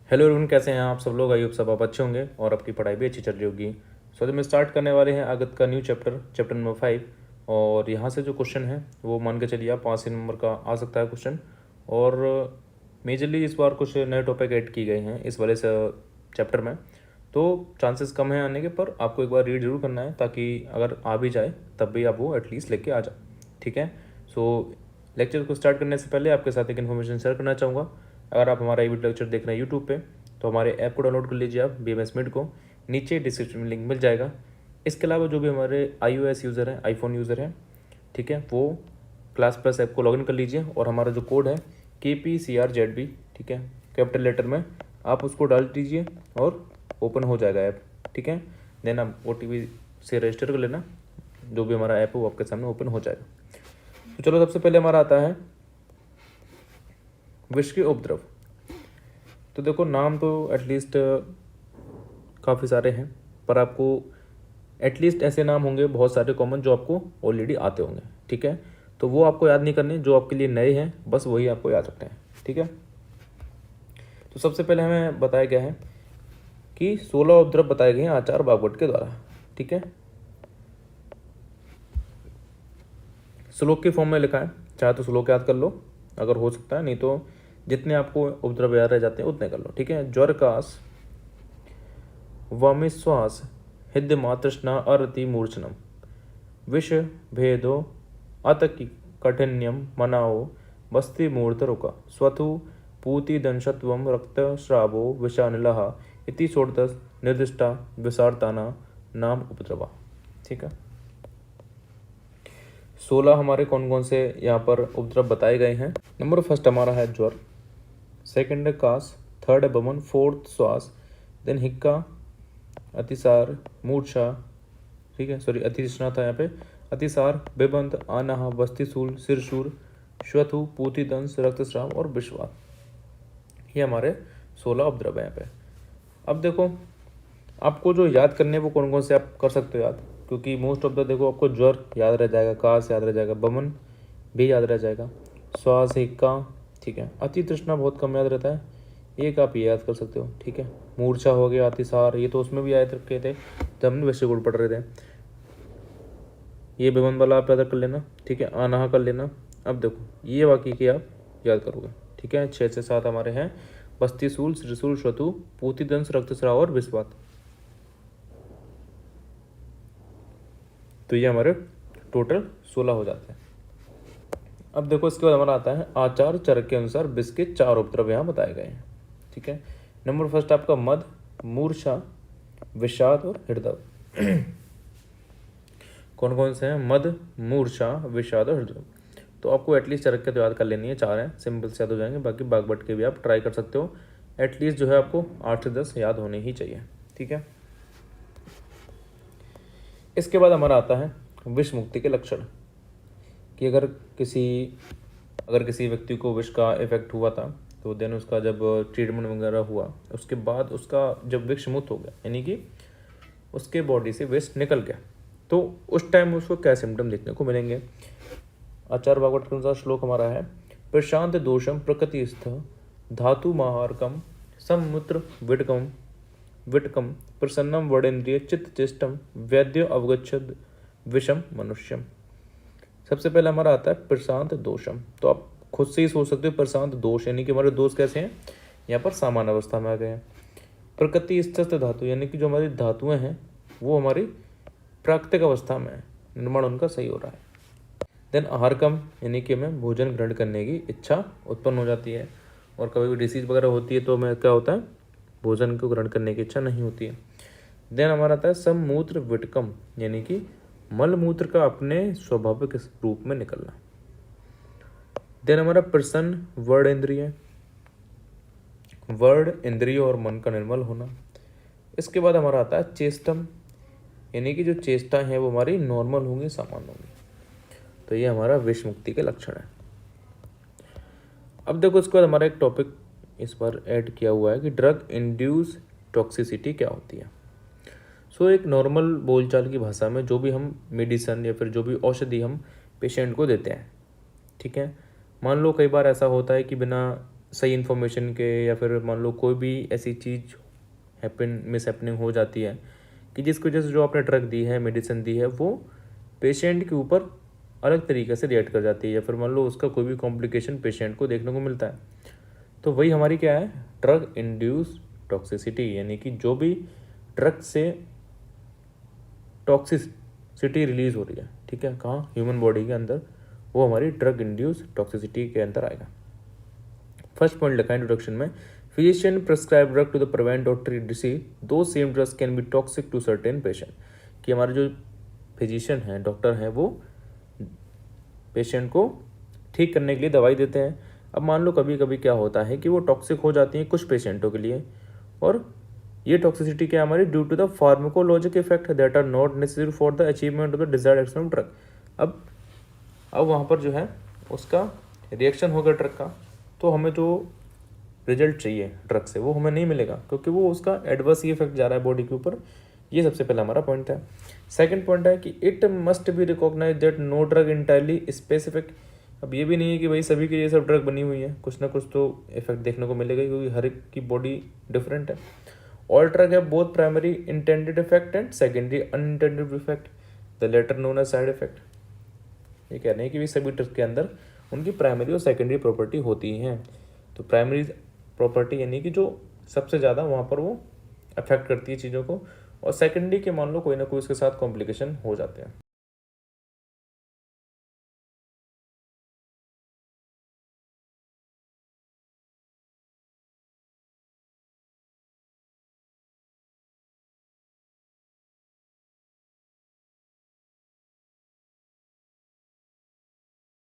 Hello everyone, कैसे हैं आप सब लोग। आई होप सब आप अच्छे होंगे और आपकी पढ़ाई भी अच्छी चल रही होगी। सो तो मैं स्टार्ट करने वाले हैं आगत का न्यू चैप्टर, चैप्टर नंबर 5। और यहाँ से जो क्वेश्चन है वो मान के चलिए आप 5 नंबर का आ सकता है क्वेश्चन। और मेजरली इस बार कुछ नए टॉपिक ऐड किए गए हैं इस वाले से चैप्टर में, तो चांसेस कम हैं आने के, पर आपको एक बार रीड जरूर करना है ताकि अगर आ भी जाए तब भी आप वो एटलीस्ट लेके आ जाओ। ठीक है। सो लेक्चर को स्टार्ट करने से पहले आपके साथ एक इन्फॉर्मेशन शेयर करना चाहूँगा। अगर आप हमारा ये वीडियो लेक्चर देख रहे हैं यूट्यूब पे, तो हमारे ऐप को डाउनलोड कर लीजिए आप BMS मिड को, नीचे डिस्क्रिप्शन में लिंक मिल जाएगा। इसके अलावा जो भी हमारे iOS यूज़र हैं, आईफोन यूज़र हैं, ठीक है, वो क्लास प्लस ऐप को लॉगिन कर लीजिए और हमारा जो कोड है KPCRZB, ठीक है, कैपिटल लेटर में, आप उसको डाल दीजिए और ओपन हो जाएगा ऐप। ठीक है। देन आप OTP से रजिस्टर कर लेना, जो भी हमारा ऐप है वो आपके सामने ओपन हो जाएगा। तो चलो, सबसे पहले हमारा आता है विष के उपद्रव। तो देखो, नाम तो एटलीस्ट काफ़ी सारे हैं, पर आपको एटलीस्ट ऐसे नाम होंगे बहुत सारे कॉमन जो आपको ऑलरेडी आते होंगे। ठीक है। तो वो आपको याद नहीं करने, जो आपके लिए नए हैं बस वही आपको याद रखते हैं। ठीक है। तो सबसे पहले हमें बताया गया है कि 16 उपद्रव बताए गए हैं आचार्य बागवट के द्वारा। ठीक है। श्लोक के फॉर्म में लिखा है, चाहे तो श्लोक याद कर लो अगर हो सकता है, नहीं तो जितने आपको उपद्रव याद रह जाते हैं उतने कर लो। ठीक है। ज्वर काश वामिश्वास हृदय तृष्णा अरति मूर्छनम विष भेदो अतकि कठिन्यम मनाओ बस्ति मूर्त रुका स्वथु पूति दंशत्वम रक्त श्रावो विषानिलः इति षोडश निर्दिष्टा विसारताना नाम उपद्रवा। ठीक है। 16 हमारे कौन कौन से यहाँ पर उपद्रव बताए गए हैं। नंबर फर्स्ट हमारा है ज्वर, सेकंड है कास, थर्ड है बमन, फोर्थ श्वास, देन हिक्का, अतिसार, मूर्छा, ठीक है, सॉरी अतिष्णा था यहाँ पे, अतिसार, बेबंद, आनाह, बस्तिशूल, सिरशूर, श्वथु, पूतिदंश, रक्तस्राव और विश्वास। ये हमारे 16 उपद्रव है यहाँ पे। अब देखो, आपको जो याद करने वो कौन कौन से आप कर सकते हो याद, क्योंकि मोस्ट ऑफ द देखो आपको ज्वर याद रह जाएगा, कास याद रह जाएगा, बमन भी याद रह जाएगा, श्वास, हिक्का, ठीक है, अति तृष्णा बहुत कम याद रहता है, एक आप ये याद कर सकते हो। ठीक है। मूर्छा हो गया, अतिसार, ये तो उसमें भी याद रखे थे जब हमने वैसे गुड़ पढ़ रहे थे। ये बेमन वाला आप याद कर लेना। ठीक है। आनाहा कर लेना। अब देखो ये बाकी के आप याद करोगे। ठीक है। 6 से 7 हमारे हैं बस्तिशूल, श्रीशूल, श्वतु, पूतिदंश, रक्तस्राव और विस्वात। तो ये हमारे टोटल 16 हो जाते हैं। अब देखो इसके बाद हमारा आता है आचार चरक के अनुसार विष के 4 उपद्रव यहाँ बताए गए हैं। ठीक है। नंबर फर्स्ट आपका मद, मूर्छा, विषाद और हृदय। कौन कौन से हैं? मद, मूर्छा, विषाद और हृदय। तो आपको एटलीस्ट चरक के तो याद कर लेनी है, 4 हैं, सिंपल से याद हो जाएंगे। बाकी बागवट के भी आप ट्राई कर सकते हो, एटलीस्ट जो है आपको 8 से 10 याद होने ही चाहिए। ठीक है। इसके बाद हमारा आता है विष मुक्ति के लक्षण, कि अगर किसी व्यक्ति को विष का इफेक्ट हुआ था, तो देन उसका जब ट्रीटमेंट वगैरह हुआ, उसके बाद उसका जब विष मुक्त हो गया, यानी कि उसके बॉडी से विष निकल गया, तो उस टाइम उसको क्या सिम्टम देखने को मिलेंगे। आचार्य बागवट के अनुसार श्लोक हमारा है, प्रशांत दोषम प्रकृतिस्थ धातु महारकम समुत्र विटकम प्रसन्नम वडेन्द्रिय चित्त चेष्टम वैद्य अवगच्छद विषम मनुष्यम। सबसे पहले हमारा आता है प्रशांत दोषम। तो आप खुद से ही सोच सकते हो प्रशांत दोष, यानी कि हमारे दोष कैसे हैं, यहाँ पर सामान्य अवस्था में आ गए हैं। प्रकृति स्थित धातु, यानी कि जो हमारी धातुएं हैं वो हमारी प्राकृतिक अवस्था में है, निर्माण उनका सही हो रहा है। देन आहारकम, यानी कि हमें भोजन ग्रहण करने की इच्छा उत्पन्न हो जाती है, और कभी भी डिसीज वगैरह होती है तो हमें क्या होता है, भोजन को ग्रहण करने की इच्छा नहीं होती है। देन हमारा आता है समूत्र विटकम, यानी कि मल मूत्र का अपने स्वाभाविक रूप में निकलना। देन हमारा प्रसन्न वर्ड इंद्रिय और मन का निर्मल होना। इसके बाद हमारा आता है चेष्टम, यानी कि जो चेष्टा है वो हमारी नॉर्मल होंगी, सामान्य होंगी। तो ये हमारा विष मुक्ति के लक्षण है। अब देखो इसके बाद हमारा एक टॉपिक इस बार ऐड किया हुआ है कि ड्रग इंड्यूस टॉक्सिसिटी क्या होती है। सो एक नॉर्मल बोलचाल की भाषा में जो भी हम मेडिसन या फिर जो भी औषधि हम पेशेंट को देते हैं, ठीक है, मान लो कई बार ऐसा होता है कि बिना सही इन्फॉर्मेशन के या फिर मान लो कोई भी ऐसी चीज़ मिस हैपनिंग हो जाती है कि जिसकी वजह से जो आपने ड्रग दी है, मेडिसिन दी है, वो पेशेंट के ऊपर अलग तरीके से रिएक्ट कर जाती है या फिर मान लो उसका कोई भी कॉम्प्लिकेशन पेशेंट को देखने को मिलता है। तो वही हमारी क्या है, ड्रग इंड्यूस टॉक्सिसिटी, यानी कि जो भी ड्रग से टॉक्सिसिटी रिलीज हो रही है, ठीक है, कहाँ, ह्यूमन बॉडी के अंदर, वो हमारी ड्रग इंड्यूस टॉक्सिसिटी के अंदर आएगा। फर्स्ट पॉइंट लिखा है इंट्रोडक्शन में, physician prescribe drug to the prevent और treat disease, though same drugs can be toxic to certain patient. कि हमारे जो फिजिशियन हैं, डॉक्टर हैं, वो पेशेंट को ठीक करने के लिए दवाई देते हैं। अब मान लो कभी कभी क्या होता है कि वो टॉक्सिक हो जाती हैं कुछ पेशेंटों के लिए, और ये टॉक्सिसिटी क्या हमारी due to the pharmacologic effect that are not necessary for the achievement of the desired action of drug. अब वहाँ पर जो है उसका रिएक्शन होगा ड्रग का, तो हमें जो रिजल्ट चाहिए ड्रग से वो हमें नहीं मिलेगा, क्योंकि वो उसका एडवर्स ही इफेक्ट जा रहा है बॉडी के ऊपर। ये सबसे पहला हमारा पॉइंट है। सेकंड पॉइंट है कि it must be recognize that no drug entirely specific. अब ये भी नहीं है कि भाई सभी के लिए सब ड्रग बनी हुई है, कुछ ना कुछ तो इफेक्ट देखने को मिलेगा, क्योंकि हर एक की बॉडी डिफरेंट है। All drug have both primary intended effect and secondary unintended effect, the latter known as side effect. ये कह रहे हैं कि भी सभी ड्रग के अंदर उनकी प्राइमरी और सेकेंडरी प्रॉपर्टी होती हैं। तो प्राइमरी प्रॉपर्टी यानी कि जो सबसे ज़्यादा वहाँ पर वो अफेक्ट करती है चीज़ों को, और सेकेंडरी के मान लो कोई ना कोई उसके साथ कॉम्प्लिकेशन हो जाते हैं।